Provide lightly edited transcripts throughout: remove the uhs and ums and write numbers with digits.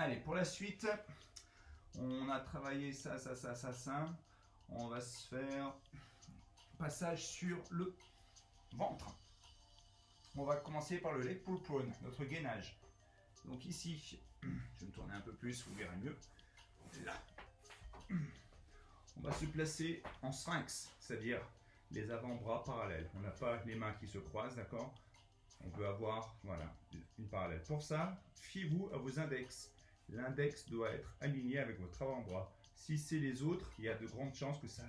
Allez, pour la suite, on a travaillé ça. On va se faire passage sur le ventre. On va commencer par le leg pull prone, notre gainage. Donc ici, je vais me tourner un peu plus, vous verrez mieux. Là. On va se placer en sphinx, c'est-à-dire les avant-bras parallèles. On n'a pas les mains qui se croisent, d'accord? On peut avoir, voilà, une parallèle. Pour ça, fiez-vous à vos index. L'index doit être aligné avec votre avant-bras. Si c'est les autres, il y a de grandes chances que ça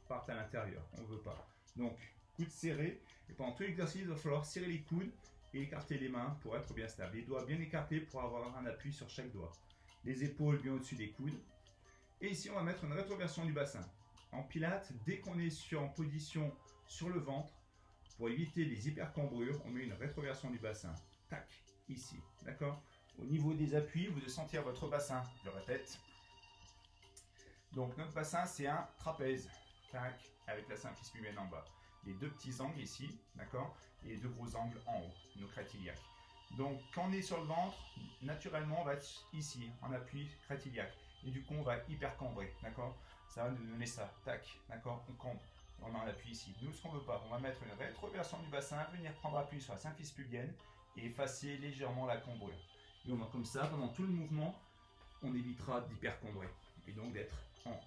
parte à l'intérieur. On ne veut pas. Donc, coudes serrés. Et pendant tout l'exercice, il va falloir serrer les coudes et écarter les mains pour être bien stable. Les doigts bien écartés pour avoir un appui sur chaque doigt. Les épaules bien au-dessus des coudes. Et ici, on va mettre une rétroversion du bassin. En pilates, dès qu'on est en position sur le ventre, pour éviter les hypercambrures, on met une rétroversion du bassin. Tac, ici, d'accord? Au niveau des appuis, vous devez sentir votre bassin. Je le répète. Donc, notre bassin, c'est un trapèze. Tac, avec la symphyse pubienne en bas. Les deux petits angles ici, d'accord? Et les deux gros angles en haut, nos crêtes iliaques. Donc, quand on est sur le ventre, naturellement, on va être ici, en appui crête iliaque. Et du coup, on va hyper cambrer, d'accord? Ça va nous donner ça, tac, d'accord? On cambre, on a un appui ici. Nous, ce qu'on ne veut pas, on va mettre une rétroversion du bassin, venir prendre appui sur la symphyse pubienne et effacer légèrement la cambrure. Et on va comme ça, pendant tout le mouvement, on évitera d'hyper cambrer et donc d'être en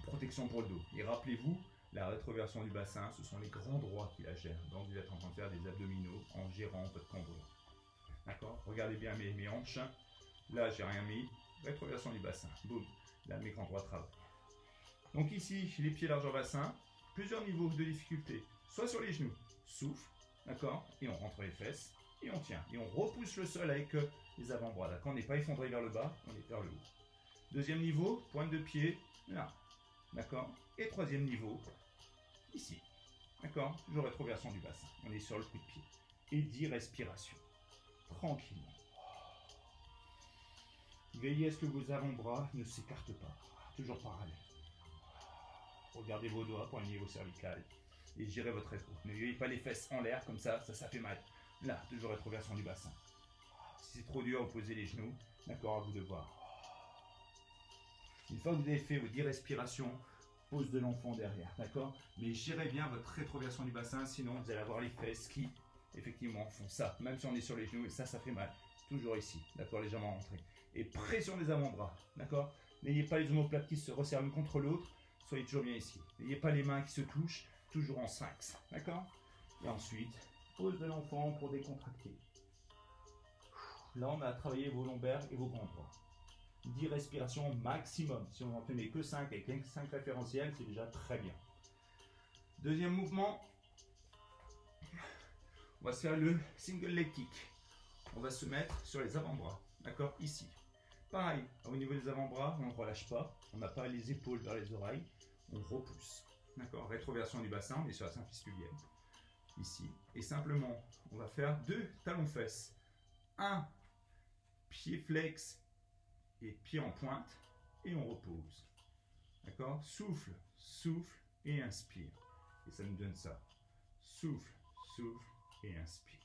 protection pour le dos. Et rappelez-vous, la rétroversion du bassin, ce sont les grands droits qui la gèrent. Donc, vous êtes en train de faire des abdominaux en gérant votre cambrure. D'accord? Regardez bien mes hanches. Là, j'ai rien mis. Rétroversion du bassin. Boum. Là, mes grands droits travaillent. Donc ici, les pieds largeur bassin. Plusieurs niveaux de difficulté. Soit sur les genoux. Souffle. D'accord? Et on rentre les fesses. Et on tient. Et on repousse le sol avec les avant-bras. D'accord? On n'est pas effondré vers le bas. On est vers le haut. Deuxième niveau, pointe de pied. Là. D'accord? Et troisième niveau, ici. D'accord? Toujours rétroversion du bassin. On est sur le coup de pied. Et 10 respirations. Tranquillement. Veillez à ce que vos avant-bras ne s'écartent pas. Toujours parallèle. Regardez vos doigts pour aligner vos cervicales. Et gérez votre rétro. Ne veillez pas les fesses en l'air comme ça fait mal. Là, toujours rétroversion du bassin. Si c'est trop dur, posez les genoux. D'accord, à vous de voir. Une fois que vous avez fait vos 10 respirations, pose de l'enfant derrière, d'accord? Mais gérez bien votre rétroversion du bassin, sinon vous allez avoir les fesses qui, effectivement, font ça. Même si on est sur les genoux, et ça fait mal. Toujours ici, d'accord, légèrement rentré. Et pression des avant-bras, d'accord? N'ayez pas les omoplates qui se resserrent l'une contre l'autre, soyez toujours bien ici. N'ayez pas les mains qui se touchent, toujours en sphinx, d'accord? Et ensuite, pose de l'enfant pour décontracter. Là, on a travaillé vos lombaires et vos grands droits. 10 respirations maximum. Si on n'en tenait que 5 avec les 5 référentiels, c'est déjà très bien. Deuxième mouvement, on va se faire le single leg kick. On va se mettre sur les avant-bras, d'accord, ici. Pareil, au niveau des avant-bras, on ne relâche pas, on n'a pas les épaules vers les oreilles, on repousse, d'accord, rétroversion du bassin, on est sur la symphyse pubienne, ici. Et simplement, on va faire 2 talons-fesses. Un pied flex et pied en pointe, et on repose. D'accord? Souffle, souffle et inspire. Et ça nous donne ça. Souffle, souffle et inspire.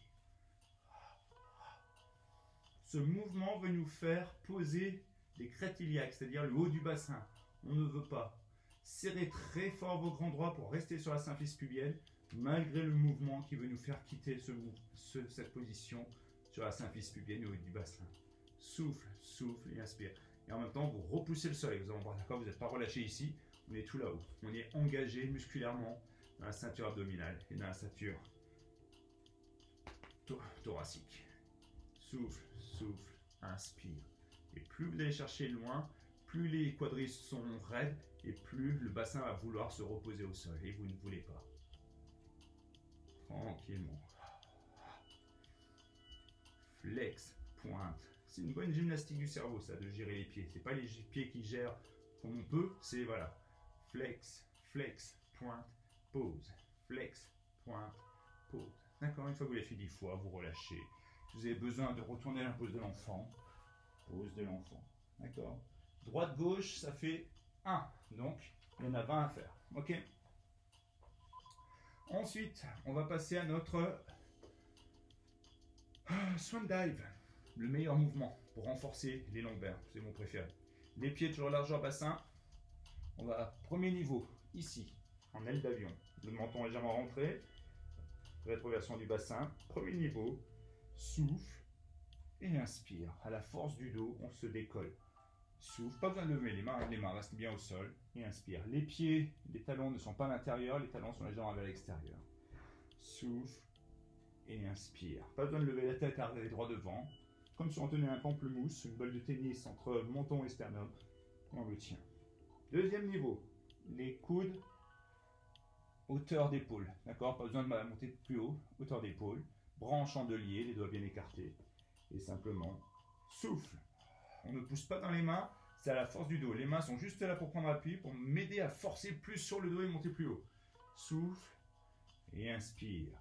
Ce mouvement veut nous faire poser les crêtes iliaques, c'est-à-dire le haut du bassin. On ne veut pas. Serrez très fort vos grands droits pour rester sur la symphyse pubienne, malgré le mouvement qui veut nous faire quitter cette position sur la symphyse pubienne et au haut du bassin. Souffle, souffle et inspire. Et en même temps, vous repoussez le sol avec vos avant-bras. D'accord, vous n'êtes pas relâché ici, on est tout là-haut. On est engagé musculairement dans la ceinture abdominale et dans la ceinture thoracique. Souffle, souffle, inspire. Et plus vous allez chercher loin, plus les quadris sont raides et plus le bassin va vouloir se reposer au sol. Et vous ne voulez pas. Tranquillement. Flex, pointe. C'est une bonne gymnastique du cerveau, ça, de gérer les pieds. C'est pas les pieds qui gèrent comme on peut, c'est voilà. Flex, flex, pointe, pause. Flex, pointe, pause. D'accord, une fois que vous l'avez fait 10 fois, vous relâchez. Si vous avez besoin de retourner à la pose de l'enfant, pose de l'enfant. D'accord? Droite-gauche, ça fait 1. Donc, il y en a 20 à faire. Ok? Ensuite, on va passer à notre swan dive. le meilleur mouvement pour renforcer les lombaires, c'est mon préféré. Les pieds toujours largeur bassin. On va premier niveau, ici, en aile d'avion. Le menton légèrement rentré. Rétroversion du bassin. Premier niveau, souffle et inspire. À la force du dos, on se décolle. Souffle, pas besoin de lever les mains restent bien au sol. Et inspire. Les pieds, les talons ne sont pas à l'intérieur, les talons sont légèrement vers l'extérieur. Souffle et inspire. Pas besoin de lever la tête, arriver droit devant. Comme si on tenait un pamplemousse, une balle de tennis entre menton et sternum. On le tient. Deuxième niveau, les coudes, hauteur d'épaule. D'accord? Pas besoin de monter plus haut, hauteur d'épaule. Bras chandelier, les doigts bien écartés. Et simplement, souffle. On ne pousse pas dans les mains, c'est à la force du dos. Les mains sont juste là pour prendre appui, pour m'aider à forcer plus sur le dos et monter plus haut. Souffle et inspire.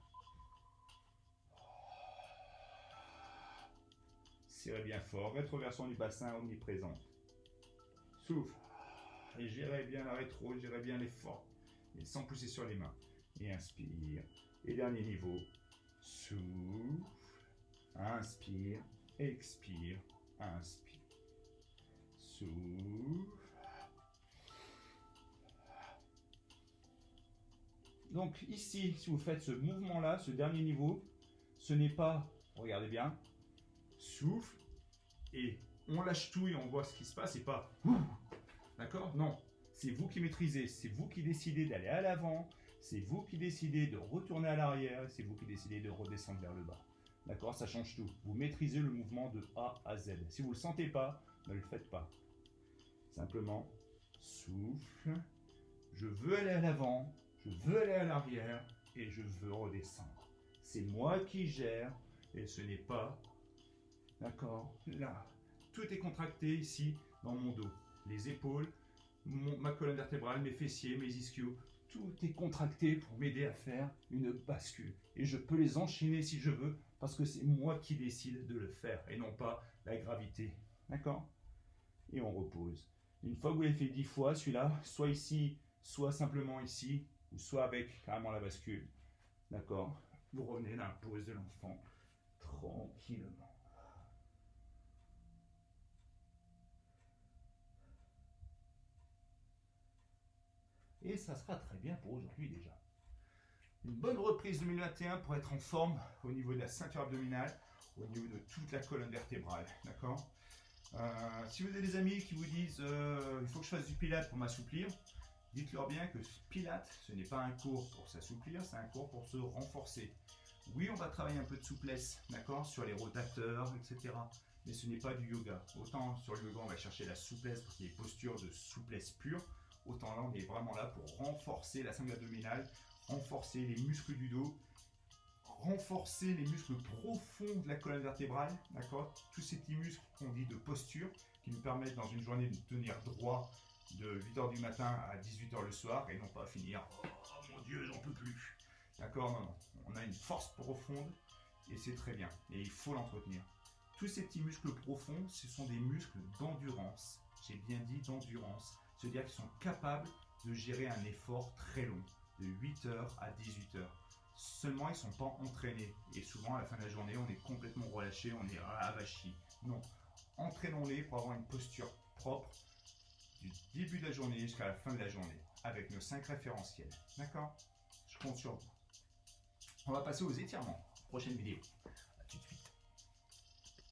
Serrez bien fort, rétroversion du bassin omniprésente. Souffle. Et gérez bien la rétro, gérez bien l'effort, mais sans pousser sur les mains. Et inspire. Et dernier niveau. Souffle. Inspire. Expire. Inspire. Souffle. Donc ici, si vous faites ce mouvement-là, ce dernier niveau, ce n'est pas, regardez bien, souffle et on lâche tout et on voit ce qui se passe et pas d'accord? Non, c'est vous qui maîtrisez, c'est vous qui décidez d'aller à l'avant, c'est vous qui décidez de retourner à l'arrière, c'est vous qui décidez de redescendre vers le bas. D'accord? Ça change tout. Vous maîtrisez le mouvement de A à Z. Si vous ne le sentez pas, ne le faites pas. Simplement, souffle, je veux aller à l'avant, je veux aller à l'arrière et je veux redescendre. C'est moi qui gère et ce n'est pas, d'accord, là. Tout est contracté ici dans mon dos. Les épaules, ma colonne vertébrale, mes fessiers, mes ischios, tout est contracté pour m'aider à faire une bascule. Et je peux les enchaîner si je veux parce que c'est moi qui décide de le faire et non pas la gravité. D'accord? Et on repose. Une fois que vous l'avez fait 10 fois, celui-là, soit ici, soit simplement ici, ou soit avec carrément la bascule. D'accord? Vous revenez dans la pose de l'enfant, tranquillement. Et ça sera très bien pour aujourd'hui déjà. Une bonne reprise 2021 pour être en forme au niveau de la ceinture abdominale, au niveau de toute la colonne vertébrale. D'accord? Si vous avez des amis qui vous disent il faut que je fasse du pilates pour m'assouplir, dites-leur bien que pilates, ce n'est pas un cours pour s'assouplir, c'est un cours pour se renforcer. Oui, on va travailler un peu de souplesse, d'accord, sur les rotateurs, etc. Mais ce n'est pas du yoga. Autant sur le yoga, on va chercher la souplesse pour qu'il y ait posture de souplesse pure. Autant là, on est vraiment là pour renforcer la ceinture abdominale, renforcer les muscles du dos, renforcer les muscles profonds de la colonne vertébrale, d'accord? Tous ces petits muscles qu'on dit de posture, qui nous permettent dans une journée de tenir droit de 8h du matin à 18h le soir, et non pas finir « Oh mon Dieu, j'en peux plus !» D'accord? Non, non. On a une force profonde, et c'est très bien, et il faut l'entretenir. Tous ces petits muscles profonds, ce sont des muscles d'endurance. J'ai bien dit d'endurance. C'est-à-dire qu'ils sont capables de gérer un effort très long, de 8h à 18h. Seulement, ils ne sont pas entraînés. Et souvent, à la fin de la journée, on est complètement relâché, on est avachi. Non, entraînons-les pour avoir une posture propre du début de la journée jusqu'à la fin de la journée, avec nos 5 référentiels. D'accord? Je compte sur vous. On va passer aux étirements. Prochaine vidéo. À tout de suite.